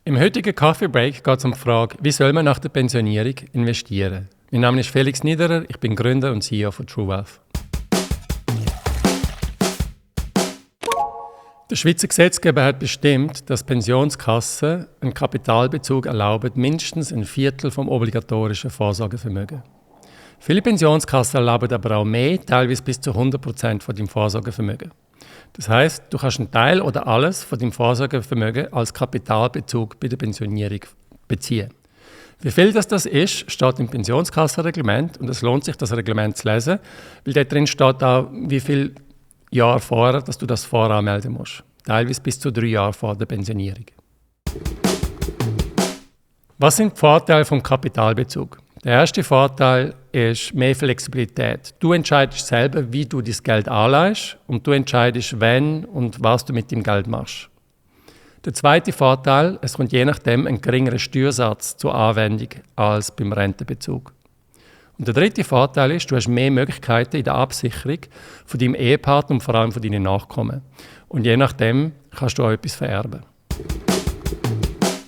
Im heutigen Coffee Break geht es um die Frage, wie soll man nach der Pensionierung investieren? Mein Name ist Felix Niederer, ich bin Gründer und CEO von TrueWealth. Der Schweizer Gesetzgeber hat bestimmt, dass Pensionskassen einen Kapitalbezug erlauben, mindestens ein Viertel vom obligatorischen Vorsorgevermögen. Viele Pensionskassen erlauben aber auch mehr, teilweise bis zu 100% von deinem Vorsorgevermögen. Das heisst, du kannst einen Teil oder alles von deinem Vorsorgevermögen als Kapitalbezug bei der Pensionierung beziehen. Wie viel das ist, steht im Pensionskassenreglement und es lohnt sich, das Reglement zu lesen, weil dort drin steht auch, wie viel Jahre vorher, dass du das voranmelden musst. Teilweise bis zu 3 Jahre vor der Pensionierung. Was sind die Vorteile vom Kapitalbezug? Der erste Vorteil ist mehr Flexibilität. Du entscheidest selber, wie du dein Geld anlegst und du entscheidest, wenn und was du mit dem Geld machst. Der zweite Vorteil, es kommt je nachdem ein geringerer Steuersatz zur Anwendung als beim Rentenbezug. Und der dritte Vorteil ist, du hast mehr Möglichkeiten in der Absicherung von deinem Ehepartner und vor allem von deinen Nachkommen. Und je nachdem kannst du auch etwas vererben.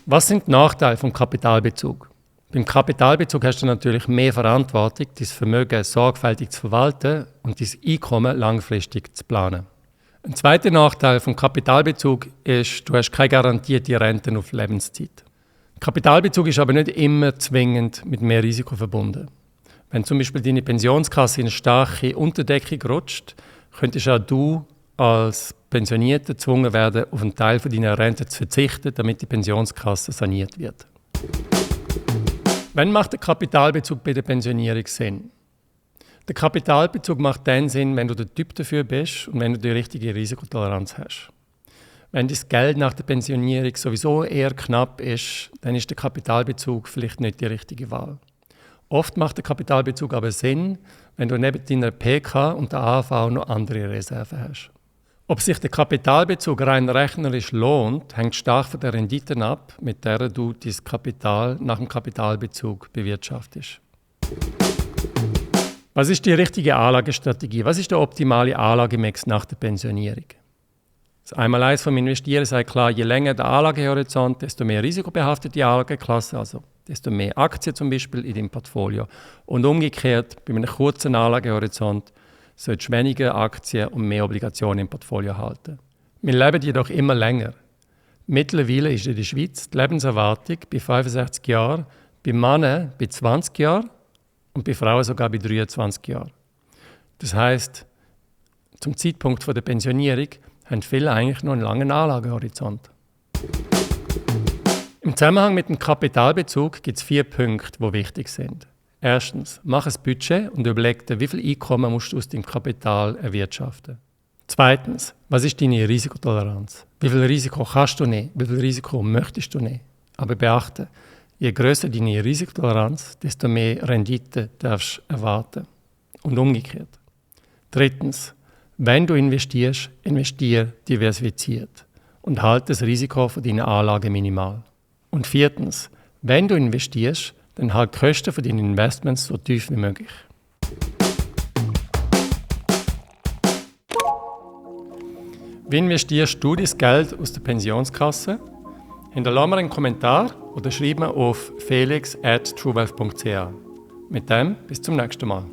Was sind die Nachteile vom Kapitalbezug? Beim Kapitalbezug hast du natürlich mehr Verantwortung, dein Vermögen sorgfältig zu verwalten und dein Einkommen langfristig zu planen. Ein zweiter Nachteil vom Kapitalbezug ist, du hast keine garantierte Rente auf Lebenszeit. Kapitalbezug ist aber nicht immer zwingend mit mehr Risiko verbunden. Wenn zum Beispiel deine Pensionskasse in eine starke Unterdeckung rutscht, könntest auch du als Pensionierter gezwungen werden, auf einen Teil von deiner Rente zu verzichten, damit die Pensionskasse saniert wird. Wann macht der Kapitalbezug bei der Pensionierung Sinn? Der Kapitalbezug macht dann Sinn, wenn du der Typ dafür bist und wenn du die richtige Risikotoleranz hast. Wenn das Geld nach der Pensionierung sowieso eher knapp ist, dann ist der Kapitalbezug vielleicht nicht die richtige Wahl. Oft macht der Kapitalbezug aber Sinn, wenn du neben deiner PK und der AHV noch andere Reserven hast. Ob sich der Kapitalbezug rein rechnerisch lohnt, hängt stark von der Rendite ab, mit der du dein Kapital nach dem Kapitalbezug bewirtschaftest. Was ist die richtige Anlagestrategie? Was ist der optimale Anlagemix nach der Pensionierung? Das Einmaleins vom Investieren sagt klar, je länger der Anlagehorizont, desto mehr risikobehaftete Anlageklasse, also desto mehr Aktien zum Beispiel in deinem Portfolio. Und umgekehrt, bei einem kurzen Anlagehorizont solltest du weniger Aktien und mehr Obligationen im Portfolio halten. Wir leben jedoch immer länger. Mittlerweile ist in der Schweiz die Lebenserwartung bei 65 Jahren, bei Männern bei 20 Jahren und bei Frauen sogar bei 23 Jahren. Das heisst, zum Zeitpunkt der Pensionierung haben viele eigentlich noch einen langen Anlagehorizont. Im Zusammenhang mit dem Kapitalbezug gibt es 4 Punkte, die wichtig sind. Erstens, mach ein Budget und überleg dir, wie viel Einkommen musst du aus deinem Kapital erwirtschaften. Zweitens, was ist deine Risikotoleranz? Wie viel Risiko kannst du nehmen? Wie viel Risiko möchtest du nehmen? Aber beachte, je grösser deine Risikotoleranz, desto mehr Rendite darfst du erwarten. Und umgekehrt. Drittens, wenn du investierst, investiere diversifiziert und halte das Risiko von deiner Anlage minimal. Und viertens, wenn du investierst, dann halt die Kosten für deine Investments so tief wie möglich. Wie investierst du dein Geld aus der Pensionskasse? Hinterlasse mir einen Kommentar oder schreib mir auf felix@truewealth.ch. Mit dem bis zum nächsten Mal.